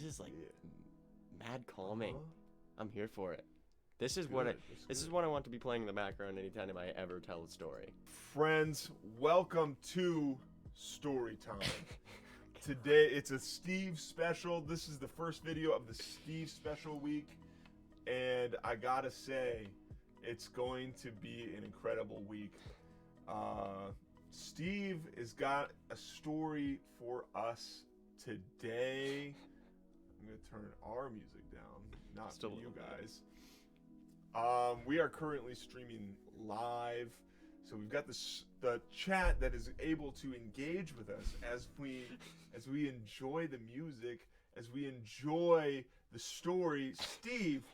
is like mad calming. I'm here for it. This is what I want to be playing in the background anytime I ever tell a story. Friends, welcome to Story Time. Today it's a Steve special. This is the first video of the Steve special week, and I gotta say, it's going to be an incredible week. Steve has got a story for us today. I'm gonna turn our music down, not for you guys. We are currently streaming live, so we've got the chat that is able to engage with us as we enjoy the music, as we enjoy the story. Steve,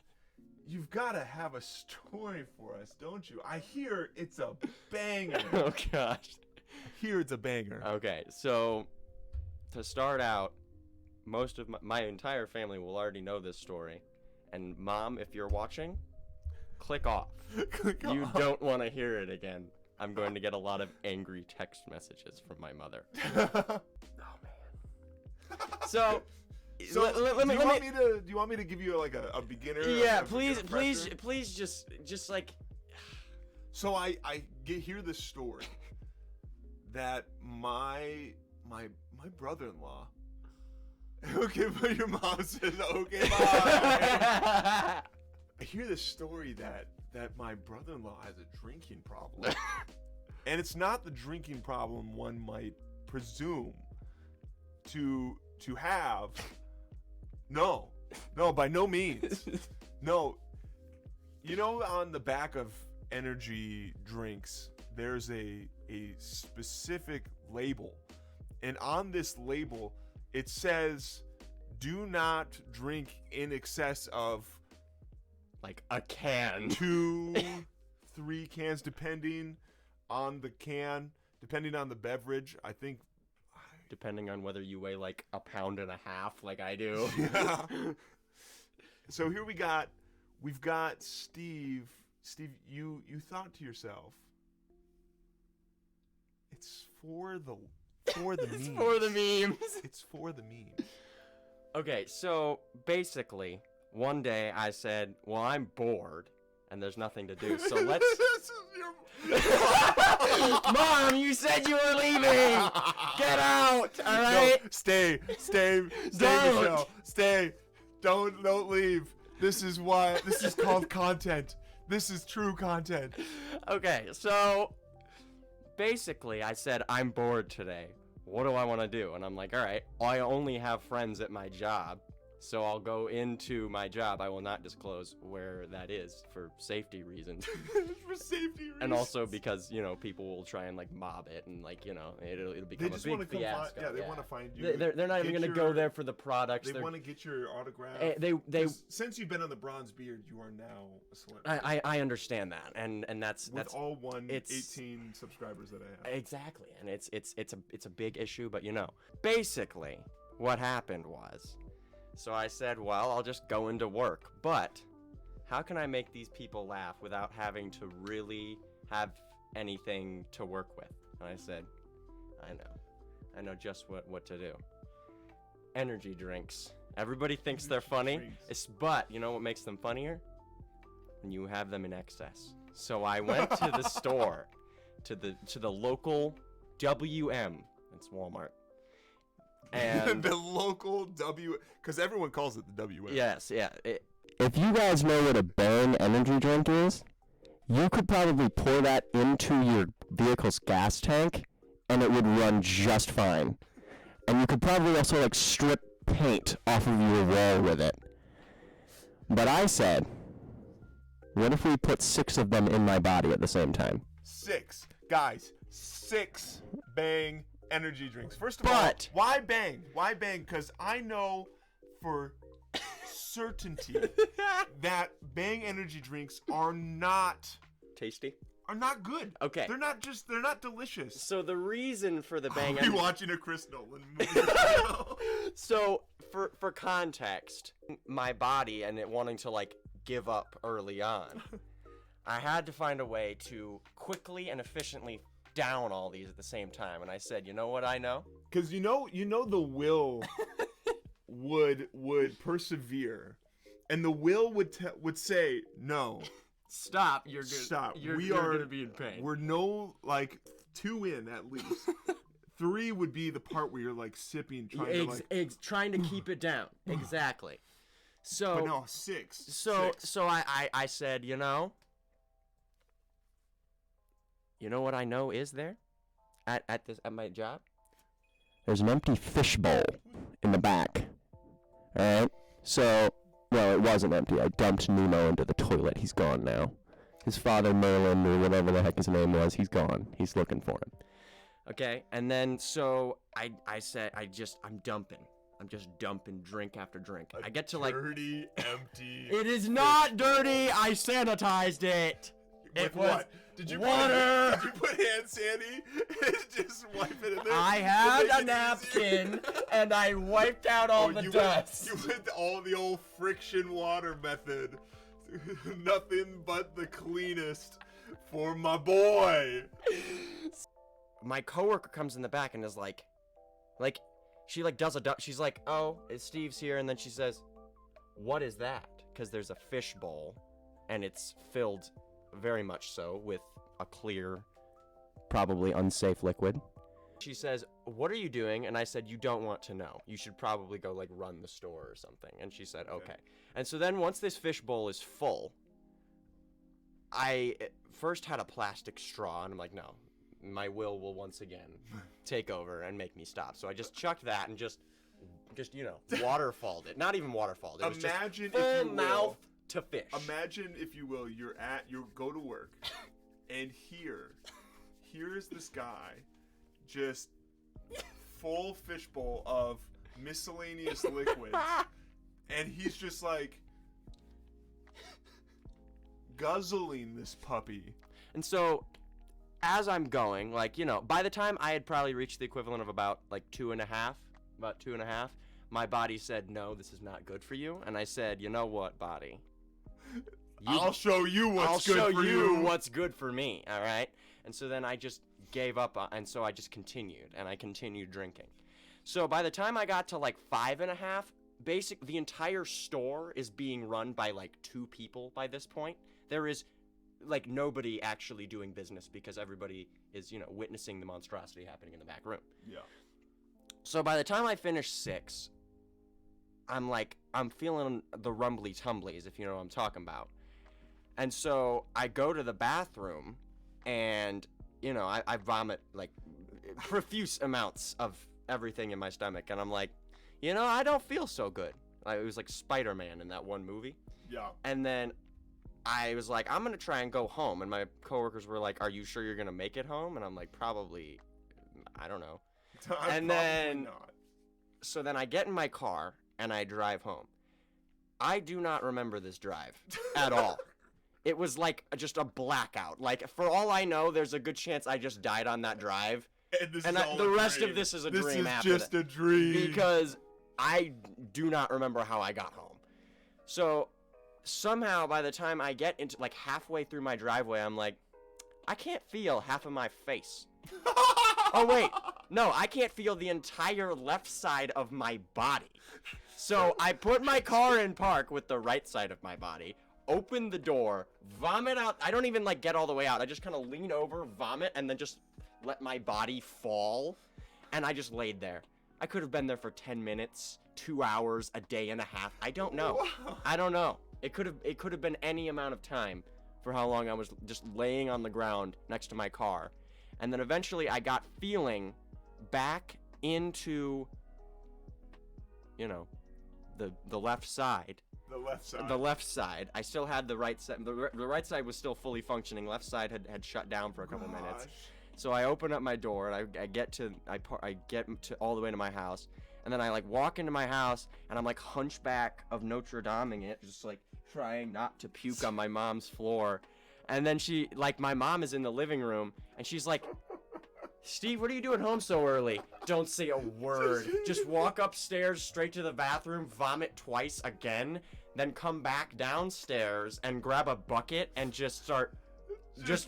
you've got to have a story for us, don't you? I hear it's a banger. Oh gosh. I hear it's a banger. Okay, so to start out, most of my entire family will already know this story, and Mom, if you're watching, click off. You don't want to hear it again. I'm going to get a lot of angry text messages from my mother. Oh man. So do you want me to give you like a beginner? Yeah, please just like. So I hear this story that my brother-in-law. Okay, but your mom says okay. Bye. I hear this story that my brother-in-law has a drinking problem. And it's not the drinking problem one might presume to have. No, by no means. No. You know, on the back of energy drinks, there's a specific label. And on this label, it says, do not drink in excess of like a can. 2, 3 cans, depending on the can, depending on the beverage. I think depending on whether you weigh like 1.5 pounds like I do. Yeah. So here we've got Steve. Steve, you thought to yourself, it's for the memes. It's for the memes. It's for the memes. Okay, so basically, one day I said, well, I'm bored, and there's nothing to do, so let's... Mom, you said you were leaving! Get out, alright? No, stay, Michelle. Stay. Don't leave. This is called content. This is true content. Okay, so basically I said, I'm bored today. What do I want to do? And I'm like, all right, I only have friends at my job, so I'll go into my job. I will not disclose where that is for safety reasons. For safety reasons. And also because, you know, people will try and like mob it and like, you know, it'll become a big fiasco. They want to find you. They're not even going to go there for the products. They want to get your autograph. Since you've been on the Bronze Beard, you are now a celebrity. I understand that, and that's all 18 subscribers that I have. Exactly, and it's a big issue, but you know, basically what happened was, so I said, well, I'll just go into work, but how can I make these people laugh without having to really have anything to work with? And I said, I know just what to do. Energy drinks. Everybody thinks they're funny, but you know what makes them funnier? When you have them in excess. So I went to the store, to the local WM. It's Walmart. And the local because everyone calls it the WM. Yes, yeah. If you guys know what a Bang energy drink is, you could probably pour that into your vehicle's gas tank, and it would run just fine. And you could probably also like strip paint off of your wall with it. But I said, what if we put 6 of them in my body at the same time? 6 guys, 6 Bang energy drinks. First of all, why Bang? Why Bang? Because I know for certainty that Bang energy drinks are not tasty. Are not good. Okay. They're not delicious. So the reason for the Bang energy... Are you watching a Chris Nolan movie? So for context, my body and it wanting to like give up early on, I had to find a way to quickly and efficiently down all these at the same time. And I said, you know what I know? Because you know the will would persevere, and the will would say no. Stop! You're good. Stop. You're gonna be in pain. We're no like 2 in at least. 3 would be the part where you're like sipping, trying to keep it down. Exactly. So. But no, 6. So 6. so I said, you know what I know is there, at my job. There's an empty fishbowl in the back. All right. So. Well, it wasn't empty. I dumped Nemo into the toilet. He's gone now. His father, Merlin, or whatever the heck his name was, he's gone. He's looking for him. Okay, and then so I said, I'm dumping. I'm just dumping drink after drink. I get to like dirty, empty. It is not dirty. I sanitized it. With what? Did you water. Did you put hand sandy and just wipe it in there? I had a napkin and I wiped out all the dust. You went all the old friction water method. Nothing but the cleanest for my boy. My coworker comes in the back and is like, she like does she's like, oh, Steve's here, and then she says, what is that? Because there's a fish bowl, and it's filled very much so with a clear, probably unsafe liquid. She says, what are you doing? And I said, you don't want to know. You should probably go like run the store or something. And she said, okay. And so then once this fish bowl is full, I first had a plastic straw, and I'm like, no, my will once again take over and make me stop. So I just chucked that and just waterfalled it. Not even waterfalled. It was Imagine just full if you mouth to fish. Imagine, if you will, you go to work, and here's this guy, just full fishbowl of miscellaneous liquids, and he's just like guzzling this puppy. And so, as I'm going, by the time I had probably reached the equivalent of about 2.5, my body said, no, this is not good for you. And I said, you know what, body? I'll show you what's good for you. I'll show you what's good for me, all right? And so then I just gave up, and so I just continued, and I continued drinking. So by the time I got to 5.5, the entire store is being run by 2 people by this point. There is nobody actually doing business because everybody is, witnessing the monstrosity happening in the back room. Yeah. So by the time I finish 6, I'm feeling the rumbly tumblies, if you know what I'm talking about. And so I go to the bathroom and, I vomit profuse amounts of everything in my stomach. And I'm like, I don't feel so good. It was like Spider-Man in that one movie. Yeah. And then I was like, I'm going to try and go home. And my coworkers were like, are you sure you're going to make it home? And I'm like, probably, I don't know. And then, not. So then I get in my car and I drive home. I do not remember this drive at all. It was just a blackout. For all I know, there's a good chance I just died on that drive. And the rest of this is a dream after This is just a dream. Because I do not remember how I got home. So somehow by the time I get into halfway through my driveway, I'm like, I can't feel half of my face. Oh wait, no, I can't feel the entire left side of my body. So I put my car in park with the right side of my body, open the door, vomit out. I don't even get all the way out. I just kind of lean over, vomit, and then just let my body fall. And I just laid there. I could have been there for 10 minutes, 2 hours, a day and a half. I don't know. Wow. I don't know. It could have been any amount of time for how long I was just laying on the ground next to my car. And then eventually I got feeling back into, the left side. The left side. The left side. I still had the right side. The right side was still fully functioning. Left side had shut down for a couple minutes. So I open up my door and I get to all the way to my house. And then I walk into my house and I'm hunchback of Notre Daming it, just trying not to puke on my mom's floor. And then she, my mom is in the living room and she's like, Steve, what are you doing home so early? Don't say a word. Just walk upstairs straight to the bathroom, vomit twice again, then come back downstairs and grab a bucket and just start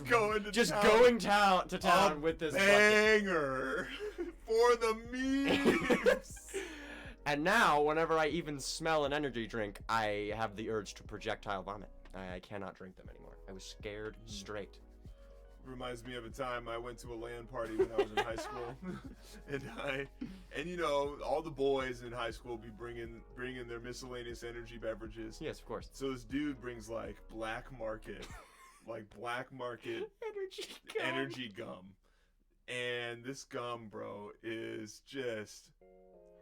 going to town with this banger for the memes. And now, whenever I even smell an energy drink, I have the urge to projectile vomit. I cannot drink them anymore. I was scared straight. Reminds me of a time I went to a LAN party when I was in high school, and you know, all the boys in high school be bringing their miscellaneous energy beverages. Yes, of course. So this dude brings like black market energy gum, and this gum, bro, is just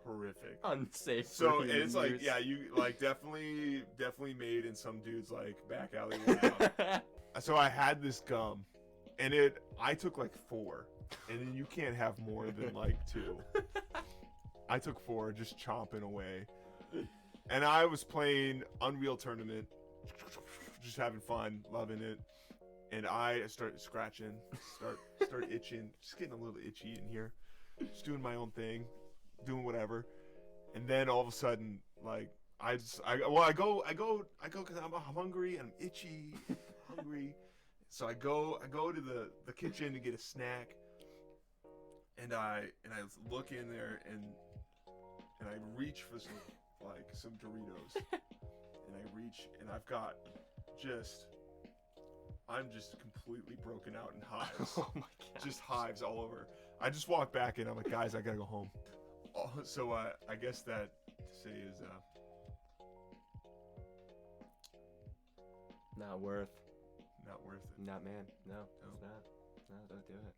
horrific. Unsafe. So for and it's like, use. yeah, you like definitely made in some dude's like back alley lab. So I had this gum, and I took like 4, and then you can't have more than like 2. I took 4, just chomping away, and I was playing Unreal Tournament, just having fun, loving it, and I started scratching, start itching, just getting a little itchy in here, just doing my own thing, doing whatever, and then all of a sudden, like I go because I'm hungry and I'm itchy, hungry. So I go to the kitchen to get a snack, and I look in there and I reach for some Doritos, and I reach and I'm just completely broken out in hives. Oh my god. Just hives all over. I just walk back in. I'm like, guys, I gotta go home. So I guess that to say is Not worth. not worth it. Not man. No, No. it's not. No, don't do it.